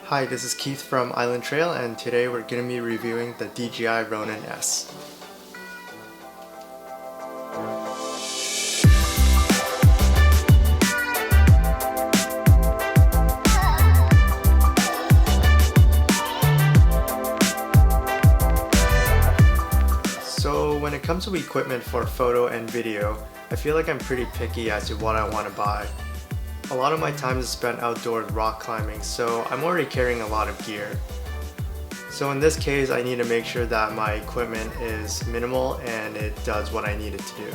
Hi, this is Keith from Island Trail, and today we're going to be reviewing the DJI Ronin S. So when it comes to equipment for photo and video, I feel like I'm pretty picky as to what I want to buy. A lot of my time is spent outdoors rock climbing, so I'm already carrying a lot of gear. So in this case, I need to make sure that my equipment is minimal and it does what I need it to do.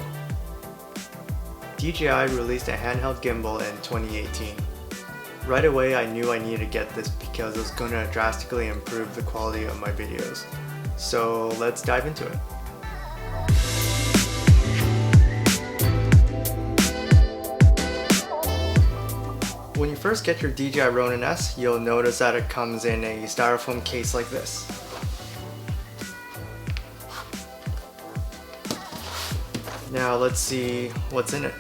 DJI released a handheld gimbal in 2018. Right away, I knew I needed to get this because it was going to drastically improve the quality of my videos. So let's dive into it. When you first get your DJI Ronin S, you'll notice that it comes in a styrofoam case like this. Now let's see what's in it.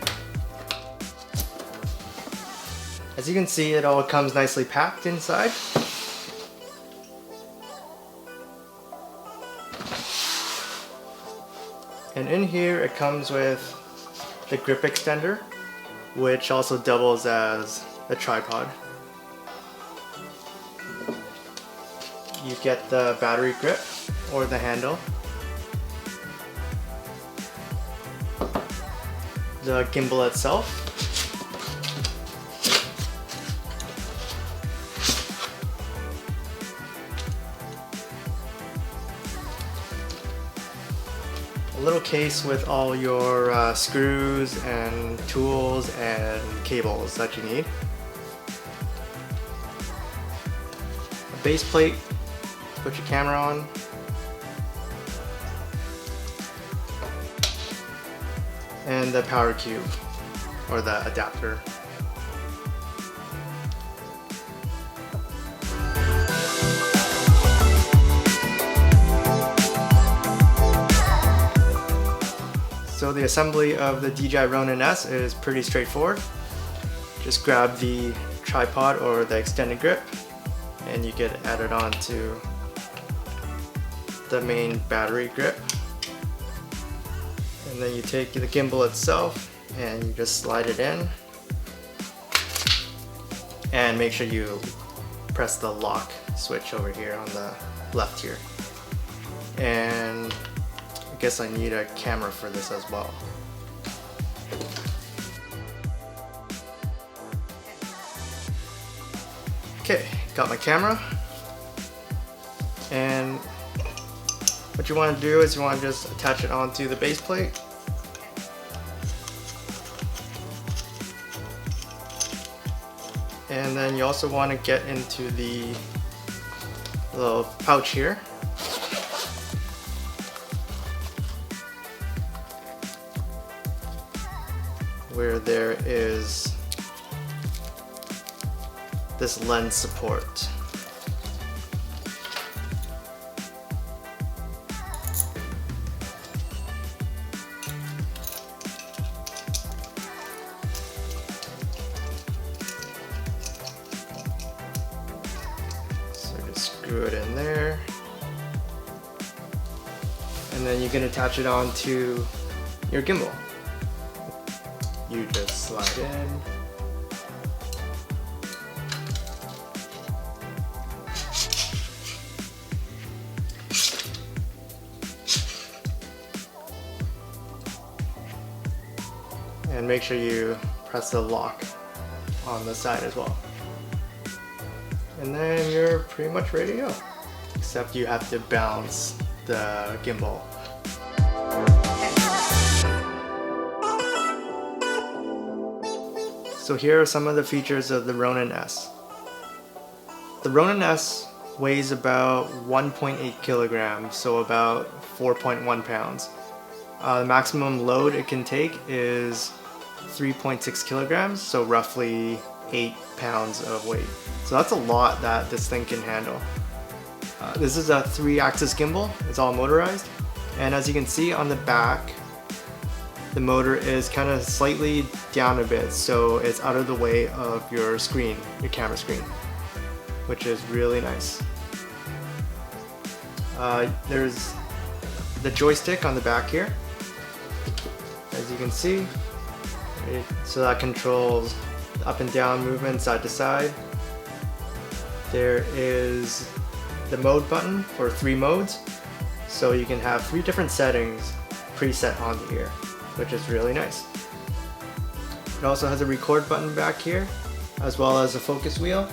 As you can see, it all comes nicely packed inside. And in here it comes with the grip extender, which also doubles as a tripod. You get the battery grip or the handle, the gimbal itself, a little case with all your screws and tools and cables that you need. Base plate, put your camera on, and the power cube or the adapter. So the assembly of the DJI Ronin S is pretty straightforward. Just grab the tripod or the extended grip and you get added on to the main battery grip. And then you take the gimbal itself and you just slide it in. And make sure you press the lock switch over here on the left here. And I guess I need a camera for this as well. Okay, got my camera, and what you want to do is you want to just attach it onto the base plate. And then you also want to get into the little pouch here. Where there is this lens support. So just screw it in there. And then you can attach it onto your gimbal. You just slide in. And make sure you press the lock on the side as well. And then you're pretty much ready to go. Except you have to balance the gimbal. So here are some of the features of the Ronin S. The Ronin S weighs about 1.8 kilograms, so about 4.1 pounds. The maximum load it can take is 3.6 kilograms, so roughly 8 pounds of weight. So that's a lot that this thing can handle. This is a 3-axis gimbal, it's all motorized, and as you can see on the back, the motor is kind of slightly down a bit, so it's out of the way of your screen, your camera screen. which is really nice. There's the joystick on the back here, as you can see, so that controls up and down movement, side to side. There is the mode button for 3 modes, so you can have 3 different settings preset onto here, which is really nice. It also has a record button back here, as well as a focus wheel.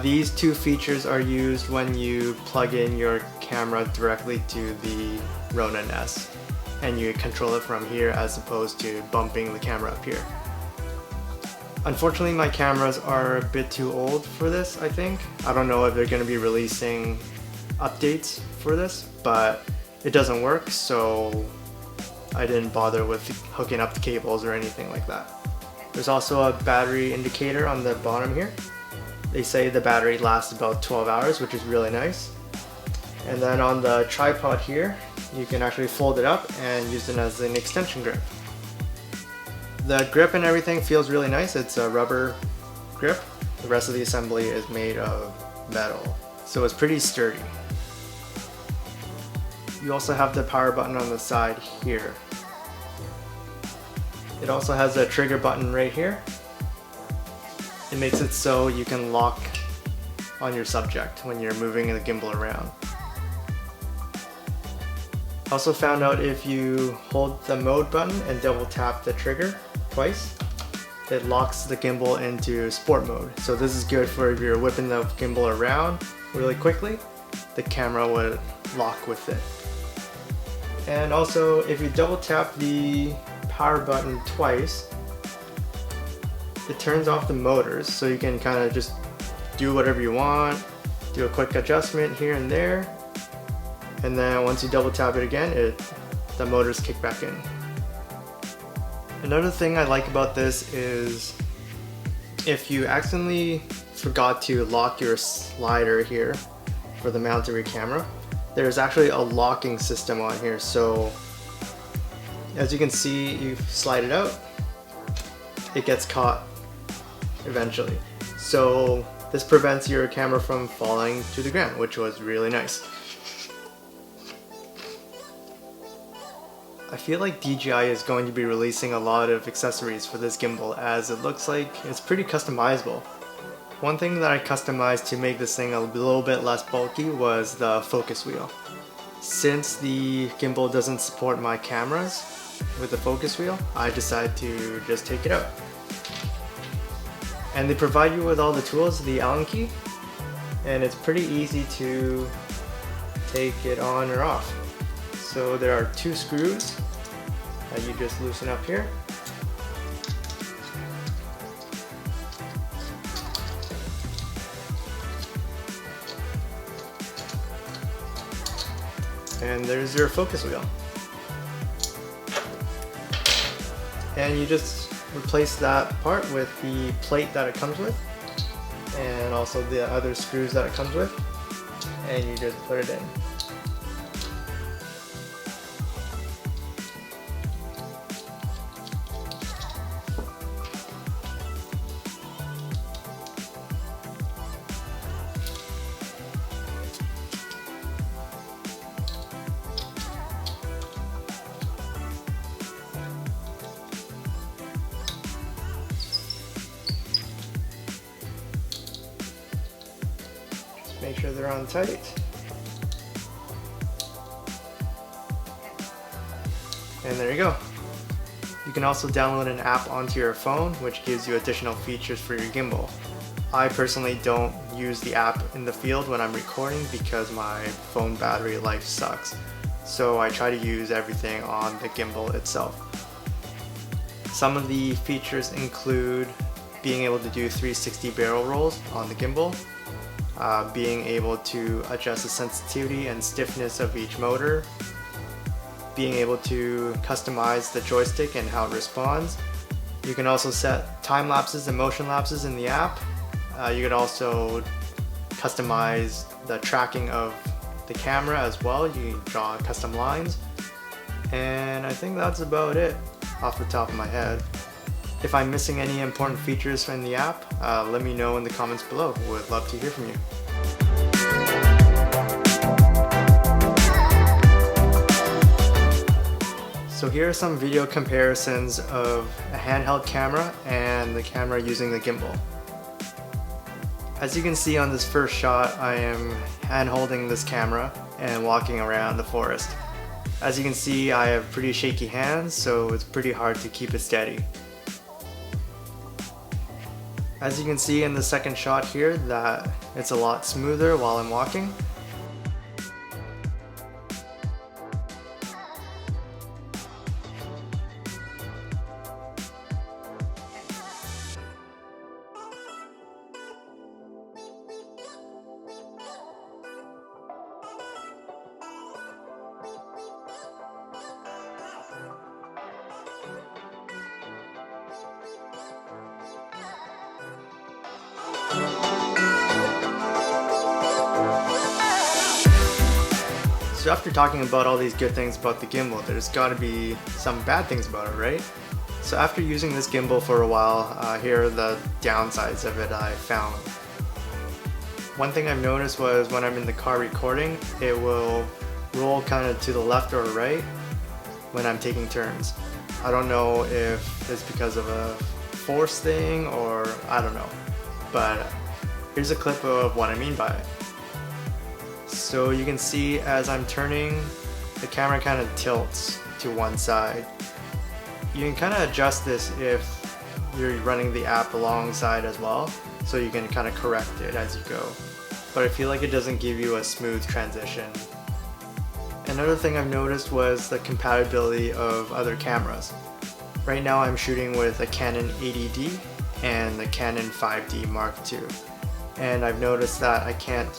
These 2 features are used when you plug in your camera directly to the Ronin S, and you control it from here as opposed to bumping the camera up here. Unfortunately, my cameras are a bit too old for this, I think. I don't know if they're going to be releasing updates for this, but it doesn't work, so I didn't bother with hooking up the cables or anything like that. There's also a battery indicator on the bottom here. They say the battery lasts about 12 hours, which is really nice. And then on the tripod here, you can actually fold it up and use it as an extension grip. The grip and everything feels really nice. It's a rubber grip. The rest of the assembly is made of metal, so it's pretty sturdy. You also have the power button on the side here. It also has a trigger button right here. It makes it so you can lock on your subject when you're moving the gimbal around. I also found out if you hold the mode button and double tap the trigger twice, it locks the gimbal into sport mode. So this is good for if you're whipping the gimbal around really quickly, the camera would lock with it. And also, if you double tap the power button twice, it turns off the motors, so you can kind of just do whatever you want, do a quick adjustment here and there, and then once you double tap it again, the motors kick back in. Another thing I like about this is if you accidentally forgot to lock your slider here for the mount of your camera, there's actually a locking system on here. So as you can see, you slide it out, it gets caught eventually. So this prevents your camera from falling to the ground, which was really nice. I feel like DJI is going to be releasing a lot of accessories for this gimbal, as it looks like it's pretty customizable. One thing that I customized to make this thing a little bit less bulky was the focus wheel. Since the gimbal doesn't support my cameras with the focus wheel, I decided to just take it out. And they provide you with all the tools, the Allen key, and it's pretty easy to take it on or off. So there are 2 screws that you just loosen up here. And there's your focus wheel. And you just replace that part with the plate that it comes with, and also the other screws that it comes with, and you just put it in. Make sure they're on tight. And there you go. You can also download an app onto your phone, which gives you additional features for your gimbal. I personally don't use the app in the field when I'm recording because my phone battery life sucks. So I try to use everything on the gimbal itself. Some of the features include being able to do 360 barrel rolls on the gimbal, being able to adjust the sensitivity and stiffness of each motor, being able to customize the joystick and how it responds. You can also set time lapses and motion lapses in the app. You can also customize the tracking of the camera as well. You can draw custom lines. And I think that's about it off the top of my head. If I'm missing any important features in the app, let me know in the comments below. Would love to hear from you. So here are some video comparisons of a handheld camera and the camera using the gimbal. As you can see on this first shot, I am hand-holding this camera and walking around the forest. As you can see, I have pretty shaky hands, so it's pretty hard to keep it steady. As you can see in the second shot here, that it's a lot smoother while I'm walking. So after talking about all these good things about the gimbal, there's got to be some bad things about it, right? So after using this gimbal for a while, here are the downsides of it I found. One thing I've noticed was when I'm in the car recording, it will roll kind of to the left or right when I'm taking turns. I don't know if it's because of a force thing or I don't know, but here's a clip of what I mean by it. So you can see as I'm turning, the camera kind of tilts to one side. You can kind of adjust this if you're running the app alongside as well, so you can kind of correct it as you go. But I feel like it doesn't give you a smooth transition. Another thing I've noticed was the compatibility of other cameras. Right now I'm shooting with a Canon 80D and the Canon 5D Mark II. And I've noticed that I can't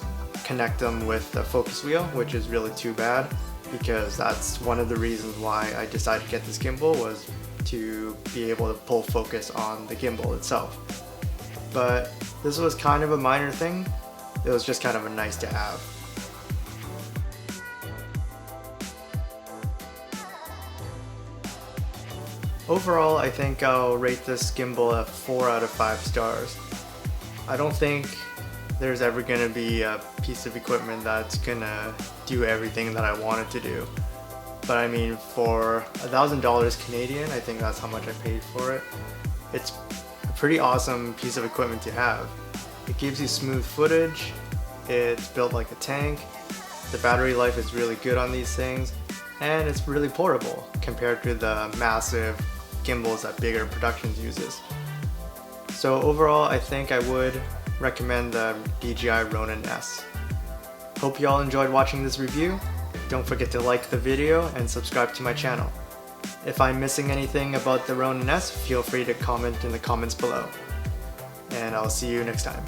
connect them with the focus wheel, which is really too bad, because that's one of the reasons why I decided to get this gimbal, was to be able to pull focus on the gimbal itself. But this was kind of a minor thing. It was just kind of a nice to have. Overall, I think I'll rate this gimbal a 4 out of 5 stars. I don't think there's ever gonna be a piece of equipment that's gonna do everything that I want it to do. But I mean, for $1,000 Canadian, I think that's how much I paid for it. It's a pretty awesome piece of equipment to have. It gives you smooth footage, it's built like a tank, the battery life is really good on these things, and it's really portable compared to the massive gimbals that bigger productions uses. So overall, I think I would recommend the DJI Ronin S. Hope you all enjoyed watching this review. Don't forget to like the video and subscribe to my channel. If I'm missing anything about the Ronin S, feel free to comment in the comments below. And I'll see you next time.